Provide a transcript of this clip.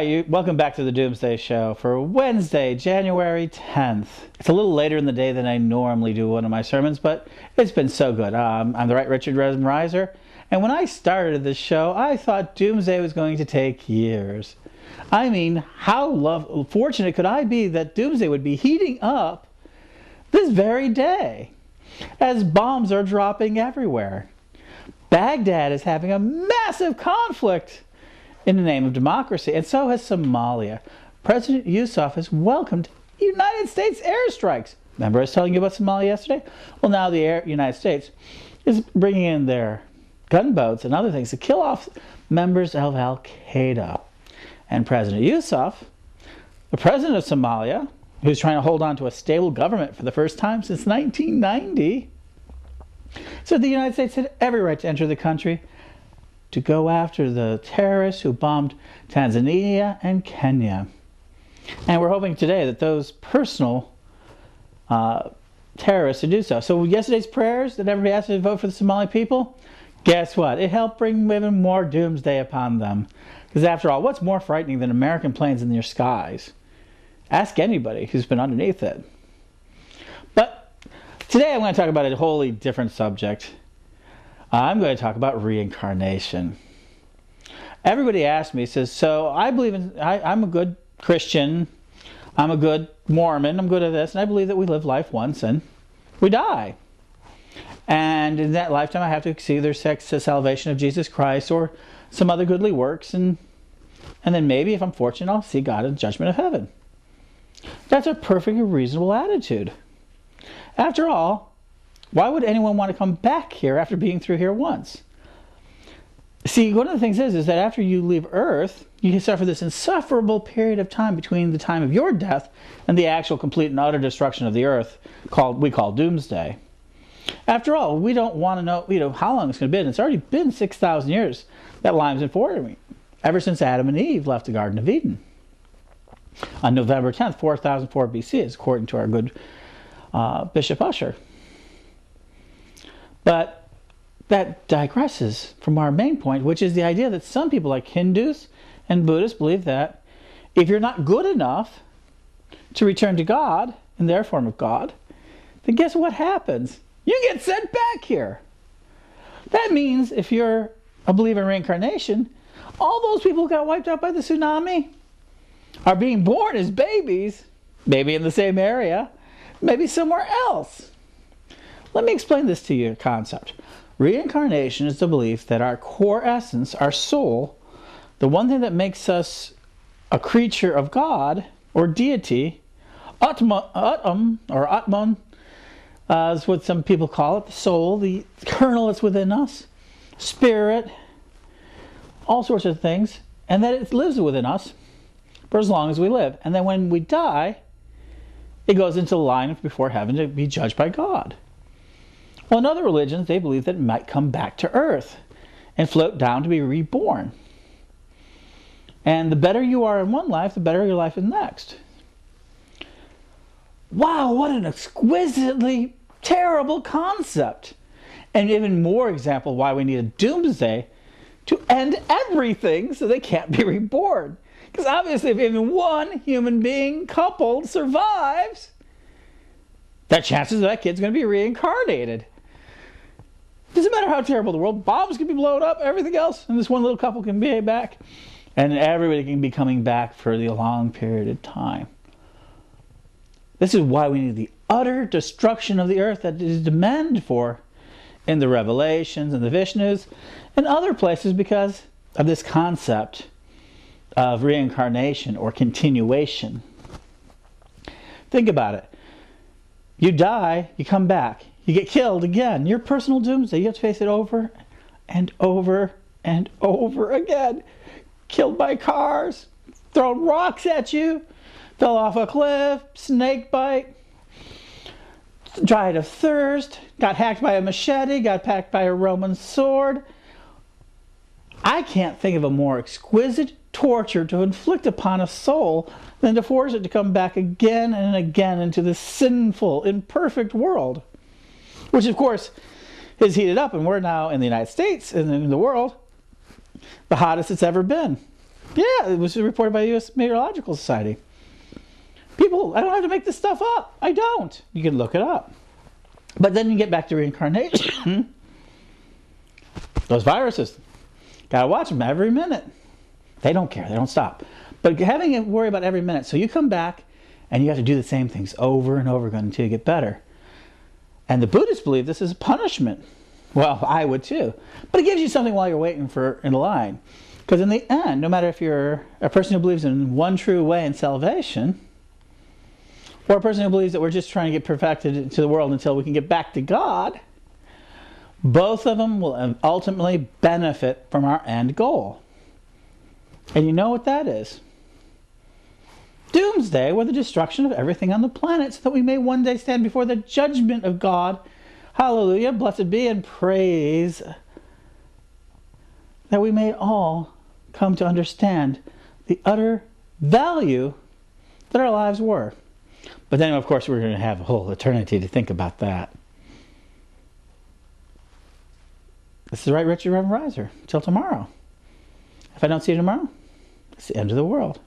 Hi, welcome back to the Doomsday Show for Wednesday, January 10th. It's a little later in the day than I normally do one of my sermons, but it's been so good. I'm the Right Richard Reiser, and when I started this show, I thought Doomsday was going to take years. I mean, how fortunate could I be that Doomsday would be heating up this very day, as bombs are dropping everywhere. Baghdad is having a massive conflict in the name of democracy, and so has Somalia. President Yusuf has welcomed United States airstrikes. Remember I was telling you about Somalia yesterday? Well, now the United States is bringing in their gunboats and other things to kill off members of Al-Qaeda. And President Yusuf, the president of Somalia, who's trying to hold on to a stable government for the first time since 1990, said the United States had every right to enter the country to go after the terrorists who bombed Tanzania and Kenya. And we're hoping today that those personal terrorists to do so. So yesterday's prayers that everybody asked to vote for the Somali people, guess what? It helped bring even more doomsday upon them. Because after all, what's more frightening than American planes in your skies? Ask anybody who's been underneath it. But today I'm going to talk about a wholly different subject. I'm going to talk about reincarnation. Everybody asks me, says, so I believe I'm a good Christian, I'm a good Mormon, I'm good at this, and I believe that we live life once and we die. And in that lifetime I have to see either the salvation of Jesus Christ or some other goodly works, and then maybe, if I'm fortunate, I'll see God in the judgment of heaven. That's a perfectly reasonable attitude. After all, why would anyone want to come back here after being through here once? See, one of the things is that after you leave Earth, you suffer this insufferable period of time between the time of your death and the actual complete and utter destruction of the Earth, we call Doomsday. After all, we don't want to know, how long it's going to be. And it's already been 6,000 years that lime's been forming, ever since Adam and Eve left the Garden of Eden. On November 10th, 4004 BC, according to our good Bishop Usher. But that digresses from our main point, which is the idea that some people like Hindus and Buddhists believe that if you're not good enough to return to God, in their form of God, then guess what happens? You get sent back here. That means if you're a believer in reincarnation, all those people who got wiped out by the tsunami are being born as babies, maybe in the same area, maybe somewhere else. Let me explain this to you, concept. Reincarnation is the belief that our core essence, our soul, the one thing that makes us a creature of God or deity, Atman, or Atman, is what some people call it, the soul, the kernel that's within us, spirit, all sorts of things, and that it lives within us for as long as we live. And then when we die, it goes into the line before heaven to be judged by God. Well, in other religions, they believe that it might come back to earth and float down to be reborn. And the better you are in one life, the better your life is next. Wow, what an exquisitely terrible concept. And even more example why we need a doomsday to end everything so they can't be reborn. Because obviously if even one human being coupled survives, the chances of that kid's going to be reincarnated. Doesn't matter how terrible the world, bombs can be blown up, everything else, and this one little couple can be back, and everybody can be coming back for the long period of time. This is why we need the utter destruction of the earth that is demanded for in the Revelations and the Vishnus and other places because of this concept of reincarnation or continuation. Think about it. You die, you come back. You get killed again. Your personal doomsday. You have to face it over and over and over again. Killed by cars, thrown rocks at you, fell off a cliff, snake bite, died of thirst, got hacked by a machete, got hacked by a Roman sword. I can't think of a more exquisite torture to inflict upon a soul than to force it to come back again and again into this sinful, imperfect world. Which, of course, is heated up, and we're now in the United States and in the world the hottest it's ever been. Yeah, it was reported by the U.S. Meteorological Society. People, I don't have to make this stuff up. I don't. You can look it up. But then you get back to reincarnation. Those viruses, gotta watch them every minute. They don't care. They don't stop. But having to worry about every minute. So you come back and you have to do the same things over and over again until you get better. And the Buddhists believe this is a punishment. Well, I would too. But it gives you something while you're waiting in line. Because in the end, no matter if you're a person who believes in one true way in salvation, or a person who believes that we're just trying to get perfected into the world until we can get back to God, both of them will ultimately benefit from our end goal. And you know what that is? Doomsday, or the destruction of everything on the planet, so that we may one day stand before the judgment of God. Hallelujah, blessed be and praise, that we may all come to understand the utter value that our lives were. But then, of course, we're going to have a whole eternity to think about that. This is Right Richard Reverend Riser. Till tomorrow. If I don't see you tomorrow, it's the end of the world.